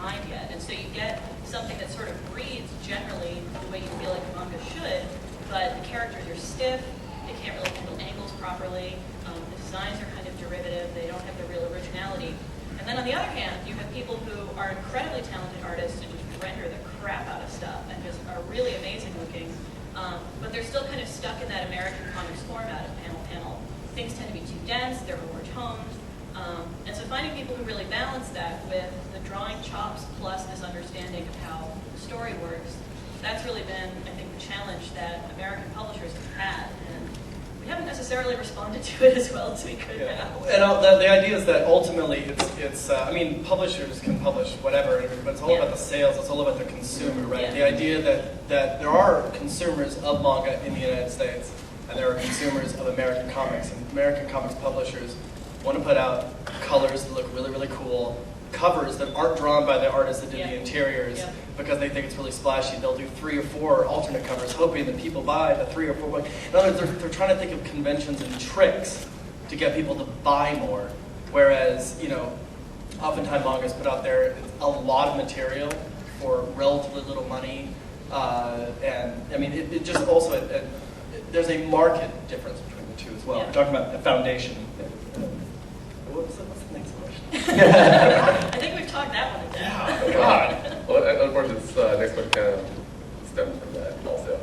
mind yet. And so you get something that sort of reads generally the way you feel like a manga should, but the characters are stiff, they can't really handle angles properly, the designs are kind of derivative, they don't have the real originality. And then on the other hand, you have people who are incredibly talented artists and just render the crap out of stuff and just are really amazing looking, but they're still kind of stuck in that American comics format of panel. Things tend to be too dense, they're more toned, and so finding people who really balance that with the drawing chops plus this understanding of how the story works, that's really been, I think, the challenge that American publishers have had. And we haven't necessarily responded to it as well as we could now. And the idea is that ultimately I mean, publishers can publish whatever, but it's all about the sales, it's all about the consumer, right? Yeah. The idea that there are consumers of manga in the United States, and there are consumers of American comics, and American comics publishers want to put out colors that look really, really cool, covers that aren't drawn by the artists that did the interiors because they think it's really splashy. They'll do 3 or 4 alternate covers, hoping that people buy the 3 or 4 books. In other words, they're trying to think of conventions and tricks to get people to buy more. Whereas, oftentimes mangas put out there a lot of material for relatively little money, and I mean, it just also there's a market difference between the two as well. Yeah. We're talking about the foundation. What's the next question? I think we've talked that one to death. Oh, God. Well, unfortunately, this next one kind of stems from that also.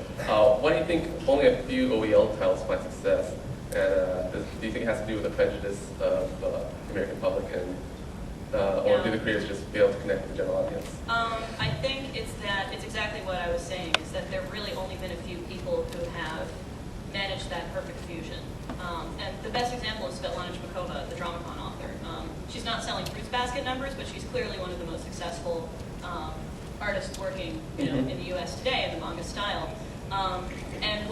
Why do you think only a few OEL titles find success? And do you think it has to do with the prejudice of the American public, or do the creators just fail to connect with the general audience? I think it's exactly what I was saying, is that there have really only been a few people who have managed that perfect fusion. And the best example is Svetlana Chmakova, the Dramacon author. She's not selling Fruits Basket numbers, but she's clearly one of the most successful artists working in the U.S. today in the manga style. And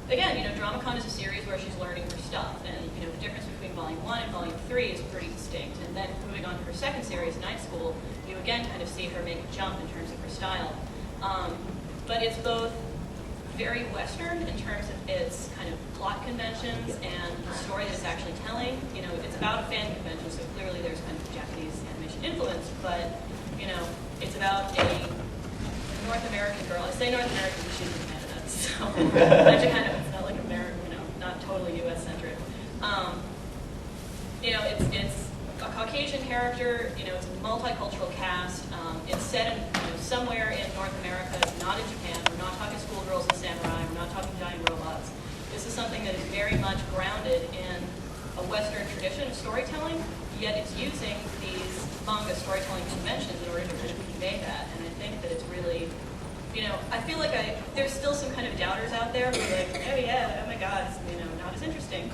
Dramacon is a series where she's learning her stuff, and the difference between Volume 1 and Volume 3 is pretty distinct. And then moving on to her second series, Night School, you again kind of see her make a jump in terms of her style. But it's both very Western in terms of its kind of plot conventions and the story that it's actually telling. It's about a fan convention, so clearly there's kind of Japanese animation influence, but it's about a North American girl. I say North American because she's in Canada, so it's not like American, not totally U.S. centric. It's a Caucasian character. It's a multicultural cast. It's set in somewhere in North America, not in Japan. We're not talking schoolgirls and samurai. We're not talking giant robots. This is something that is very much grounded in a Western tradition of storytelling, yet it's using these manga storytelling conventions in order to kind of convey that. And I think that it's really, I feel like there's still some kind of doubters out there who are like, oh my God, it's not as interesting.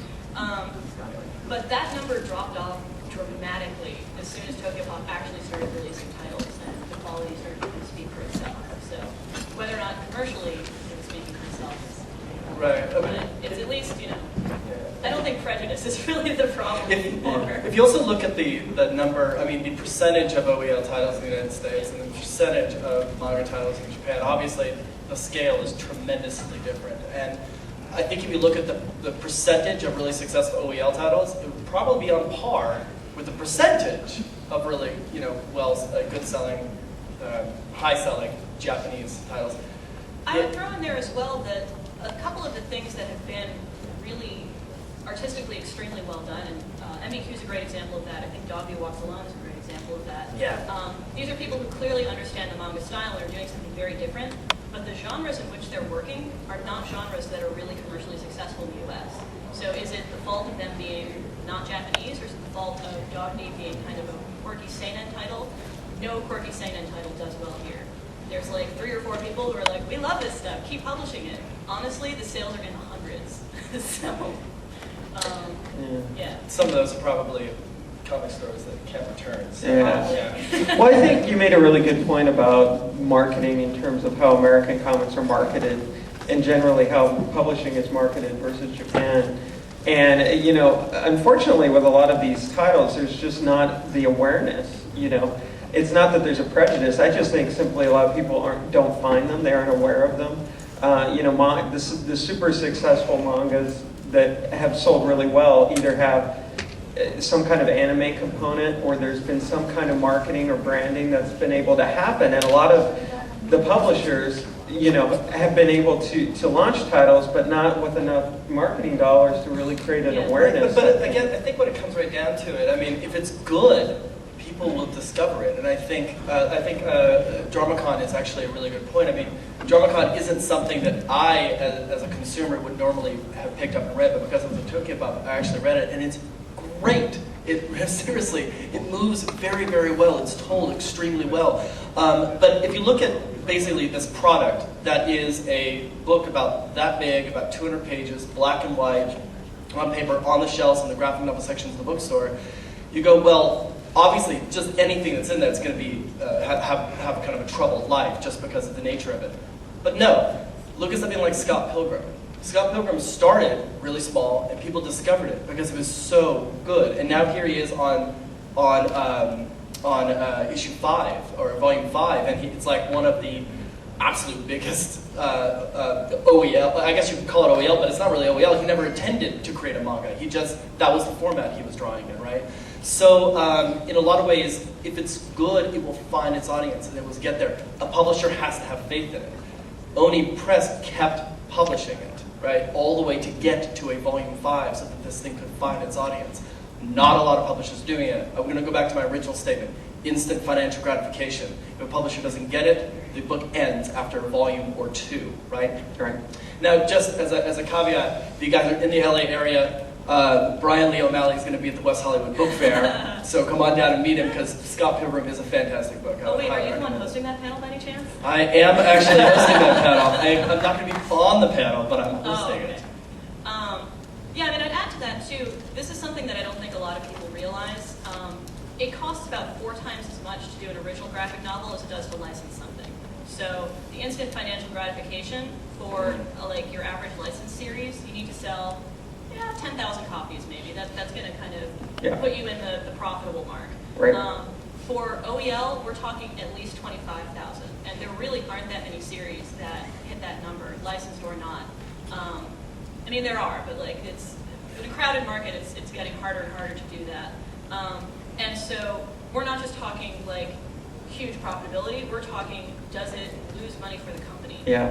But that number dropped off dramatically as soon as Tokyopop actually started releasing titles and the quality started to speak for itself. So whether or not commercially it was speaking for itself is, right. But it's at least, I don't think prejudice is really the problem anymore. If you also look at the number, the percentage of OEL titles in the United States and the percentage of manga titles in Japan, obviously the scale is tremendously different. And I think if you look at the percentage of really successful OEL titles, it would probably be on par with the percentage of really, good-selling, high-selling Japanese titles. I would throw in there as well that a couple of the things that have been really artistically extremely well done, and MEQ is a great example of that. I think Dogview Walks Alone is a great example of that. Yeah. These are people who clearly understand the manga style and are doing something very different, but the genres in which they're working are not genres that are really commercially successful in the U.S. So is it the fault of them being not Japanese, or is it the fault of Dogview being kind of a quirky seinen title? No quirky seinen title does well here. There's like 3 or 4 people who are like, we love this stuff, keep publishing it. Honestly, the sales are in the hundreds. So, yeah. Some of those are probably comic stores that can't return. So, yeah. Well, I think you made a really good point about marketing in terms of how American comics are marketed, and generally how publishing is marketed versus Japan. And unfortunately, with a lot of these titles, there's just not the awareness. It's not that there's a prejudice. I just think simply a lot of people don't find them. They aren't aware of them. The super successful mangas that have sold really well either have some kind of anime component, or there's been some kind of marketing or branding that's been able to happen. And a lot of the publishers, have been able to launch titles, but not with enough marketing dollars to really create an awareness. But again, I think when it comes right down to it, I mean, if it's good, people will discover it. And I think DramaCon is actually a really good point. I mean, DramaCon isn't something that I, as a consumer, would normally have picked up and read, but because it was a Tokyo Pop, I actually read it, and it's great. Seriously, it moves very, very well. It's told extremely well. But if you look at basically this product that is a book about that big, about 200 pages, black and white, on paper, on the shelves in the graphic novel sections of the bookstore, you go, well, obviously, just anything that's in there is going to be have kind of a troubled life just because of the nature of it. But no, look at something like Scott Pilgrim. Scott Pilgrim started really small, and people discovered it because it was so good. And now here he is on issue 5 or volume 5, and it's like one of the absolute biggest OEL. I guess you could call it OEL, but it's not really OEL. He never intended to create a manga. That was the format he was drawing in, right? So in a lot of ways, if it's good, it will find its audience and it will get there. A publisher has to have faith in it. Oni Press kept publishing it, right, all the way to get to a volume 5 so that this thing could find its audience. Not a lot of publishers doing it. I'm going to go back to my original statement. Instant financial gratification. If a publisher doesn't get it, the book ends after a volume or 2, right? Right. Now, just as a caveat, if you guys are in the LA area, Brian Lee O'Malley is going to be at the West Hollywood Book Fair, so come on down and meet him because Scott Pilgrim is a fantastic book. Oh wait, are you the one hosting that panel by any chance? I am actually hosting that panel. I'm not going to be on the panel, but I'm hosting it. Yeah, I mean, I'd add to that too. This is something that I don't think a lot of people realize. It costs about 4 times as much to do an original graphic novel as it does to license something. So the instant financial gratification for like your average license series, you need to sell 10,000 copies maybe. That's going to kind of put you in the profitable mark. Right. For OEL, we're talking at least 25,000, and there really aren't that many series that hit that number, licensed or not. I mean, there are, but like it's in a crowded market. It's getting harder and harder to do that. And so we're not just talking like huge profitability. We're talking, does it lose money for the company? Yeah.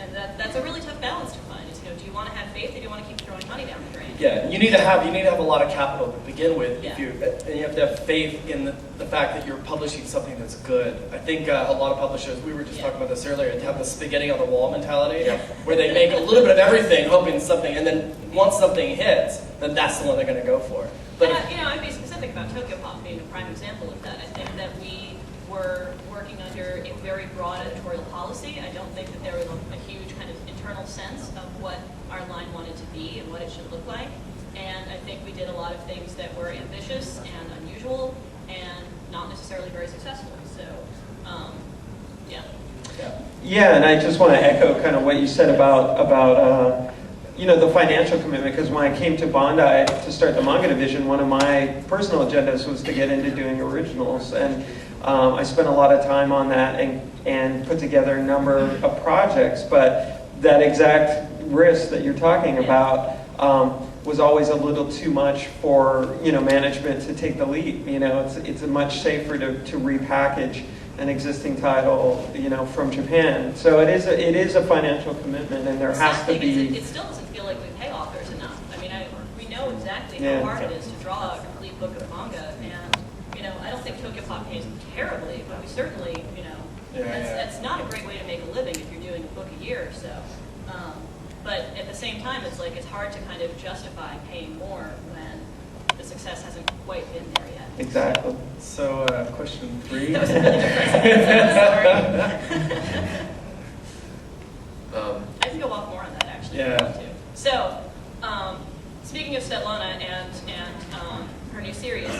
And that's a really tough balance to find. Is do you want to have faith, or do you want to keep throwing money down the drain? Yeah, you need to have a lot of capital to begin with. Yeah. And you have to have faith in the fact that you're publishing something that's good. I think a lot of publishers, we were just talking about this earlier, to have the spaghetti on the wall mentality, where they make a little bit of everything, hoping something, and then once something hits, then that's the one they're going to go for. But I'd be specific about Tokyo Pop being a prime example of that. I think that we were working under a very broad editorial policy. I don't think that there was a huge kind of internal sense of what our line wanted to be and what it should look like. And I think we did a lot of things that were ambitious and unusual and not necessarily very successful. So, Yeah, and I just want to echo kind of what you said about the financial commitment, because when I came to Bondi to start the manga division, one of my personal agendas was to get into doing originals, and I spent a lot of time on that and put together a number of projects, but that exact risk that you're talking about was always a little too much for management to take the leap. It's much safer to repackage an existing title from Japan. So it is a financial commitment, and there has to be. It still doesn't feel like we pay authors enough. I mean, we know exactly how hard it is to draw a complete book of manga, and I don't think Tokyo Pop pays terribly, but we certainly that's not a great way to make a living if you're doing a book a year or so. But at the same time, it's hard to kind of justify paying more when the success hasn't quite been there yet. Exactly. So, question 3. That was a really depressing answer. Sorry. I can go off more on that actually. If you want to. So, speaking of Svetlana and her new series,